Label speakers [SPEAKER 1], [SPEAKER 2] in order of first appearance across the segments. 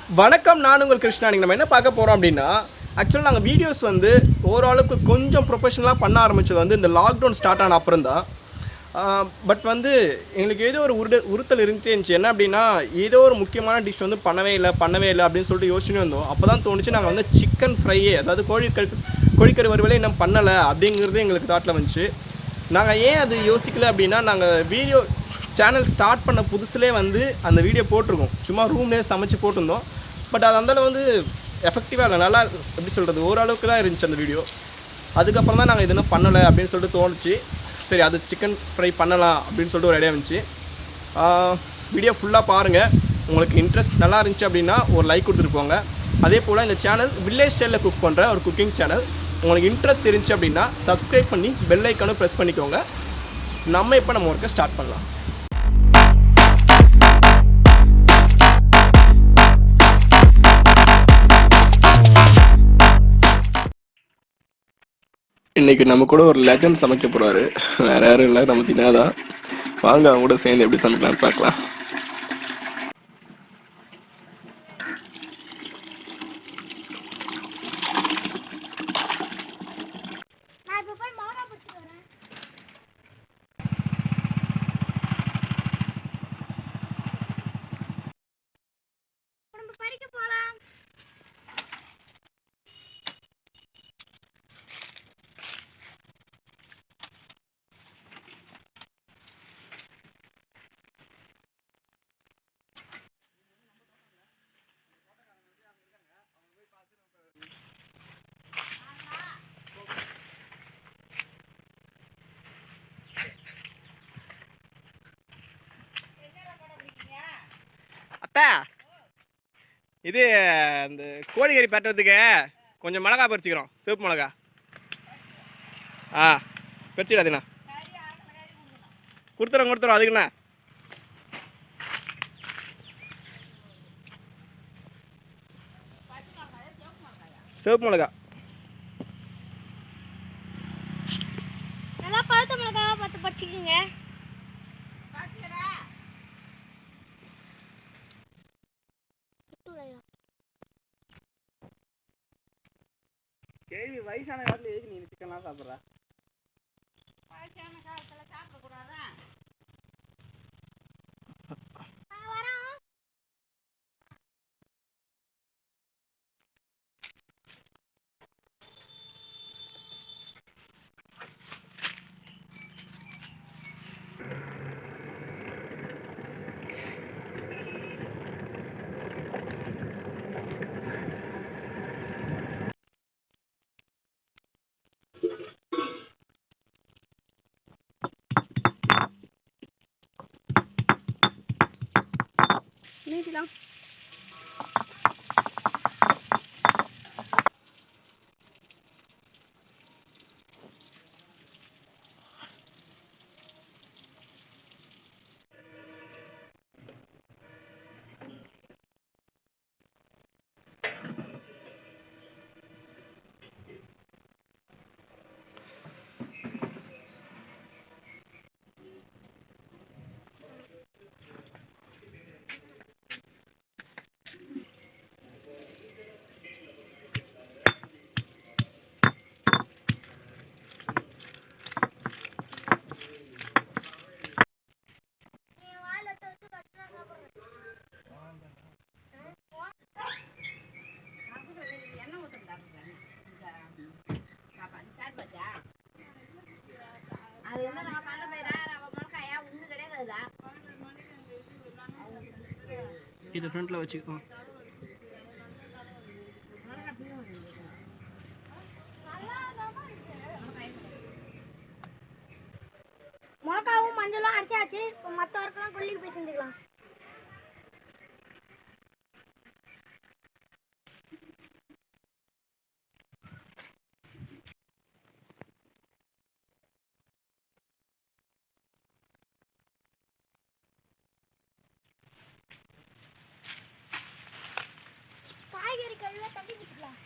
[SPEAKER 1] வணக்கம், நான் உங்கள் கிருஷ்ணா. நீங்கள் நம்ம என்ன பார்க்க போகிறோம் அப்படின்னா, ஆக்சுவலாக நாங்கள் வீடியோஸ் வந்து ஓரளவுக்கு கொஞ்சம் ப்ரொஃபஷனலாக பண்ண ஆரம்பித்தது வந்து இந்த லாக்டவுன் ஸ்டார்ட் ஆன அப்புறம் தான். பட் வந்து எங்களுக்கு ஏதோ ஒரு உறுத்தல் இருந்துச்சு. என்ன அப்படின்னா, ஏதோ ஒரு முக்கியமான டிஷ் வந்து பண்ணவே இல்லை அப்படின்னு சொல்லிட்டு யோசிச்சுன்னு வந்தோம். அப்போ தான் தோணுச்சு, நாங்கள் வந்து சிக்கன் ஃப்ரையே, அதாவது கோழிக்கறி வறுவலே இன்னும் பண்ணலை அப்படிங்கிறது எங்களுக்கு தாட்டில் வந்துச்சு. நாங்கள் ஏன் அது யோசிக்கல அப்படின்னா, நாங்கள் வீடியோ சேனல் ஸ்டார்ட் பண்ண புதுசுலேயே வந்து அந்த வீடியோ போட்டிருக்கோம். சும்மா ரூம்லேயே சமைச்சு போட்டிருந்தோம். பட் அது அந்தளவு வந்து எஃபெக்டிவாக இல்லை. நல்லா எப்படி சொல்கிறது, ஓரளவுக்கு தான் இருந்துச்சு அந்த வீடியோ. அதுக்கப்புறம் தான் நாங்கள் இது இன்னும் பண்ணலை அப்படின்னு சொல்லிட்டு தோணுச்சு. சரி, அது சிக்கன் ஃப்ரை பண்ணலாம் அப்படின்னு சொல்லிட்டு ஒரு ஐடியா இருந்துச்சு. வீடியோ ஃபுல்லாக பாருங்கள். உங்களுக்கு இன்ட்ரெஸ்ட் நல்லா இருந்துச்சு அப்படின்னா ஒரு லைக் கொடுத்துட்டு போங்க. அதே போல் இந்த சேனல் வில்லேஜ் ஸ்டைலில் குக் பண்ணுற ஒரு குக்கிங் சேனல். உங்களுக்கு இன்ட்ரெஸ்ட் இருந்துச்சு அப்படின்னா சப்ஸ்கிரைப் பண்ணி பெல் ஐக்கானும் ப்ரெஸ் பண்ணிக்கோங்க. நம்ம ஒர்க்கை ஸ்டார்ட் பண்ணலாம். இன்னைக்கு நம்ம கூட ஒரு லெஜண்ட் சமைக்க போறாரு. வேற யாரும் இல்லை, நம்ம தினாதான். வாங்க அவங்க கூட சேர்ந்து எப்படி சமைக்கலாம்னு பார்க்கலாம். அத்தா, இது இந்த கோழிக்கறி பட்டுறதுக்கு கொஞ்சம் மிளகா பறிச்சுக்கிறோம். சிவப்பு மிளகா. பறிச்சுடாதுண்ணா. கொடுத்துறோம். அதுக்குண்ணா சிவப்பு மிளகா.
[SPEAKER 2] நல்லா பழுத்த மிளகா பார்த்து பறிச்சுக்குங்க.
[SPEAKER 1] கேள்வி, வயசான காலத்துல எதுக்கு நீ சிக்கன்லாம் சாப்பிட்ற?
[SPEAKER 2] வயசான காலத்தில் சாப்பிடக்கூடாதா? நீட்டிலாம்
[SPEAKER 1] இது ஃப்ரண்ட்டில் வச்சுக்கோ.
[SPEAKER 2] மிளகாவும் மஞ்சளும் அரைச்சாச்சு. இப்போ மற்ற ஒர்க்கெல்லாம் கொல்லிக்கு போய் செஞ்சுக்கலாம். காய்கறி கழுவ தண்ணி பிடிச்சிக்கலாம்.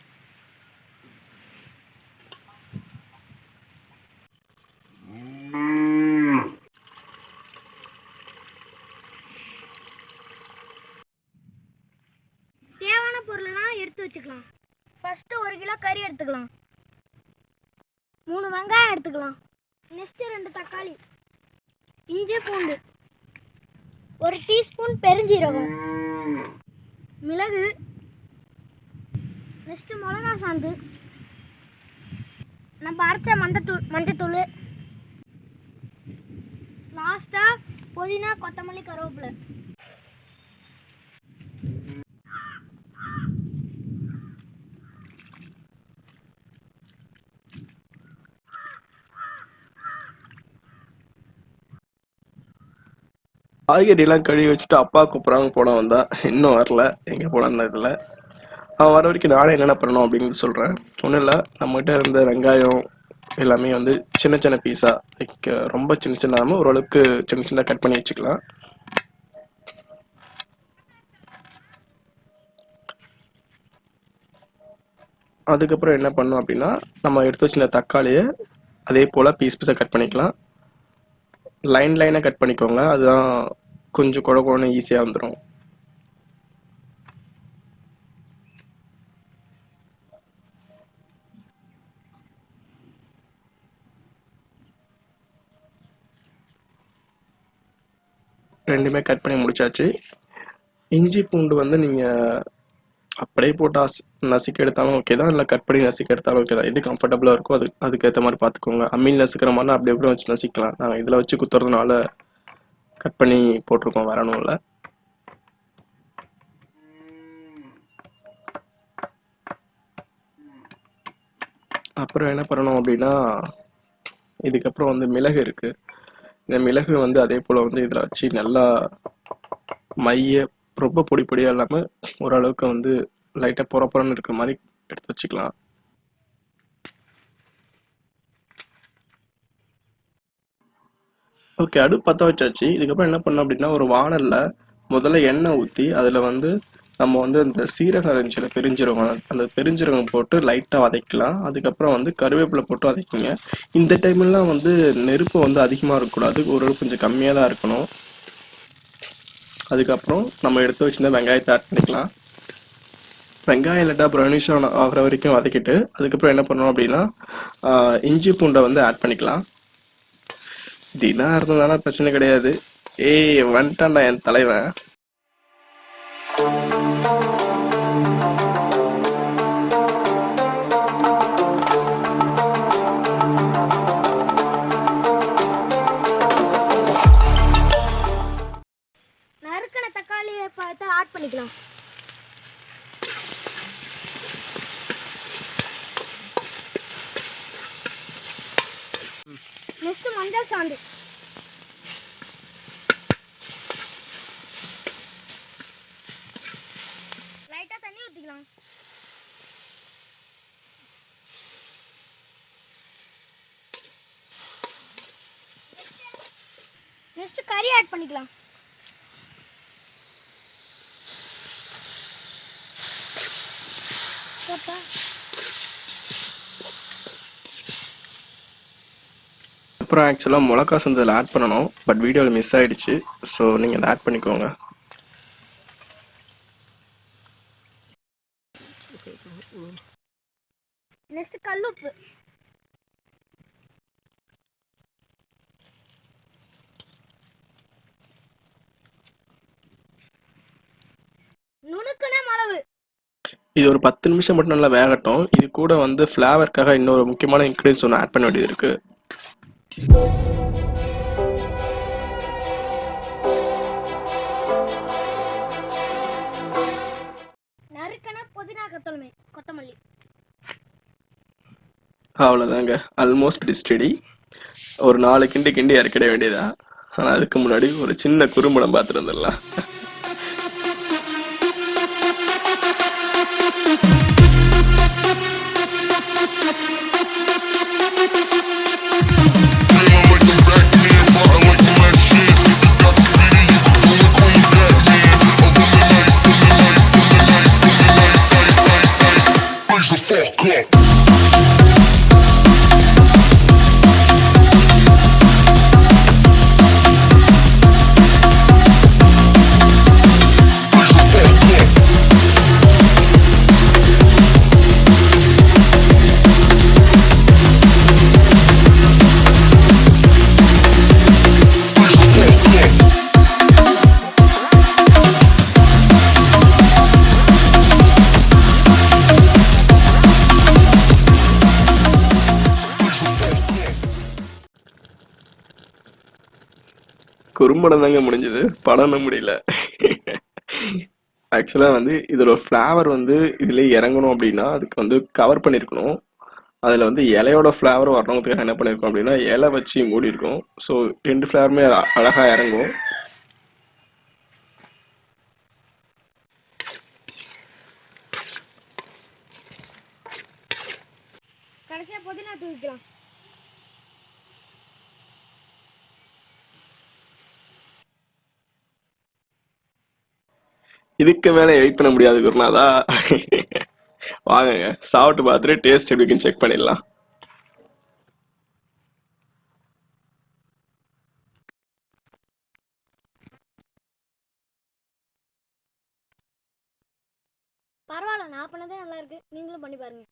[SPEAKER 2] எடுத்து வச்சுக்கலாம். ஃபஸ்ட்டு 1 கிலோ கறி எடுத்துக்கலாம். 3 வெங்காயம் எடுத்துக்கலாம். நெக்ஸ்ட்டு 2 தக்காளி, இஞ்சி பூண்டு, 1 டீஸ்பூன் பெருஞ்சீரகம், மிளகு, நெக்ஸ்ட்டு மிளகா சாந்து, நம்ம அரைச்ச மஞ்சத்தூள், லாஸ்ட்டாக புதினா, கொத்தமல்லி, கருவேப்பிலை.
[SPEAKER 1] காய்கறிலாம் கழுவி வச்சுட்டு அப்பா கூப்பிட்றாங்க போட வந்தா இன்னும் வரல. எங்கே போனான்னு தெரியல. அவன் வர வரைக்கும் நானே என்னென்ன பண்ணணும் அப்படின்னு சொல்கிறேன். ஒன்றும் இல்லை, நம்மகிட்ட இருந்த வெங்காயம் எல்லாமே வந்து சின்ன சின்ன பீஸாக, லைக் ரொம்ப சின்ன சின்னதாமல் ஓரளவுக்கு சின்ன சின்ன கட் பண்ணி வச்சுக்கலாம். அதுக்கப்புறம் என்ன பண்ணோம் அப்படின்னா, நம்ம எடுத்து வச்சிருந்த தக்காளியை அதே போல் பீஸாக கட் பண்ணிக்கலாம். லைனாக கட் பண்ணிக்கோங்க, அதுதான் கொஞ்சம் குழன்னு ஈஸியாக வந்துடும். ரெண்டுமே கட் பண்ணி முடிச்சாச்சு. இஞ்சி பூண்டு வந்து நீங்கள் அப்படியே போட்டு நசுக்கி எடுத்தாலும் ஓகே தான், இல்லை கட் பண்ணி நசுக்கி எடுத்தாலும் ஓகே தான். எது கம்ஃபர்டபுளாக இருக்கோ அதுக்கேற்ற மாதிரி பார்த்துக்கோங்க. அம்மியில் நசுக்கிற மாதிரினா அப்படி எப்படி வச்சு நசிக்கலாம். நாங்கள் இதில் வச்சு குத்துறதுனால கட் பண்ணி போட்டிருக்கோம், வேற ஒன்றும் இல்லை. அப்புறம் என்ன பண்ணணும் அப்படின்னா, இதுக்கப்புறம் வந்து மிளகு இருக்குது. இந்த மிளகு வந்து அதே போல் வந்து இதில் வச்சு நல்லா மைய ரொம்ப பொடி பொடியாக இல்லாமல் ஓரளவுக்கு வந்து லைட்டாக புறப்புறன்னு இருக்கிற மாதிரி எடுத்து வச்சுக்கலாம். ஓகே, அடுப்பு பற்ற வச்சாச்சு. இதுக்கப்புறம் என்ன பண்ணோம் அப்படின்னா, ஒரு வானலில் முதல்ல எண்ணெய் ஊற்றி அதில் வந்து நம்ம வந்து இந்த சீரகம் இருந்துச்சுல, பெருஞ்சீரகம், அந்த பெருஞ்சீரகம் போட்டு லைட்டாக வதக்கலாம். அதுக்கப்புறம் வந்து கருவேப்பிலை போட்டு வதக்குங்க. இந்த டைம்லாம் வந்து நெருப்பு வந்து அதிகமாக இருக்கக்கூடாது, ஓரளவு கொஞ்சம் கம்மியாக தான் இருக்கணும். அதுக்கப்புறம் நம்ம எடுத்து வச்சிருந்த வெங்காயத்தை ஆட் பண்ணிக்கலாம். வெங்காயம் லைட்டாக ப்ரௌனிஷ் ஆகிற வரைக்கும் வதக்கிட்டு அதுக்கப்புறம் என்ன பண்ணணும் அப்படின்னா, இஞ்சி பூண்டை வந்து ஆட் பண்ணிக்கலாம். தினம் இருந்ததுனால பிரச்சனை கிடையாது. வந்துட்டான்டா என் தலைவன்.
[SPEAKER 2] நறுக்கின தக்காளியை பார்த்து ஆட் பண்ணிக்கலாம். நெக்ஸ்ட் மஞ்சள் சாந்து, லைட்டா தண்ணி ஊற்றிக்கலாம். நெக்ஸ்ட் கறி ஆட் பண்ணிக்கலாம்.
[SPEAKER 1] அப்புறம் ஆக்சுவலாக மிளகா சந்தில் ஆட் பண்ணணும், பட் வீடியோவில் மிஸ் ஆகிடுச்சு. ஸோ நீங்கள் அதை ஆட் பண்ணிக்கோங்க.
[SPEAKER 2] நெக்ஸ்ட் கல்லுப்பு, நுணுக்குன மிளகு.
[SPEAKER 1] இது ஒரு 10 நிமிஷம் மட்டும் நல்லா வேகட்டும். இது கூட வந்து ஃப்ளேவருக்காக இன்னொரு முக்கியமான இன்க்ரீடியன்ஸ் ஒன்று ஆட் பண்ண வேண்டியது இருக்குது.
[SPEAKER 2] நறுக்கின புதினா, கொத்தமல்லி.
[SPEAKER 1] அவ்வளோதாங்க, ஆல்மோஸ்ட் டிஸ்டடி. ஒரு 4 கிண்டி இறக்கிட வேண்டியதா. ஆனால் அதுக்கு முன்னாடி ஒரு சின்ன குறும்படம் பார்த்துட்டு வந்துடலாம். ஒரு மடம் தாங்க முடிஞ்சது, படம்னு முடியல. ஆக்சுவலா வந்து இதோட ஃப்ளேவர் வந்து இதுலயே இறங்கணும் அப்படின்னா அதுக்கு வந்து கவர் பண்ணியிருக்கணும். அதில் வந்து இலையோட ஃப்ளேவர் வரணுங்கிறதுக்காக என்ன பண்ணியிருக்கோம் அப்படின்னா இலை வச்சு மூடி இருக்கோம். ஸோ 2 ஃப்ளேவருமே அழகாக இறங்கும்.
[SPEAKER 2] கடைசியா புதினா தூக்கிக்கலாம்.
[SPEAKER 1] இதுக்கு மேலே எடிட் பண்ண முடியாது குருநாதா. வாங்கங்க சாப்பிட்டு பார்த்துட்டு டேஸ்ட் எப்படி இருக்குன்னு செக் பண்ணிடலாம்.
[SPEAKER 2] பரவாயில்ல, நான் பண்ணதே நல்லா இருக்கு, நீங்களும் பண்ணி பாருங்க.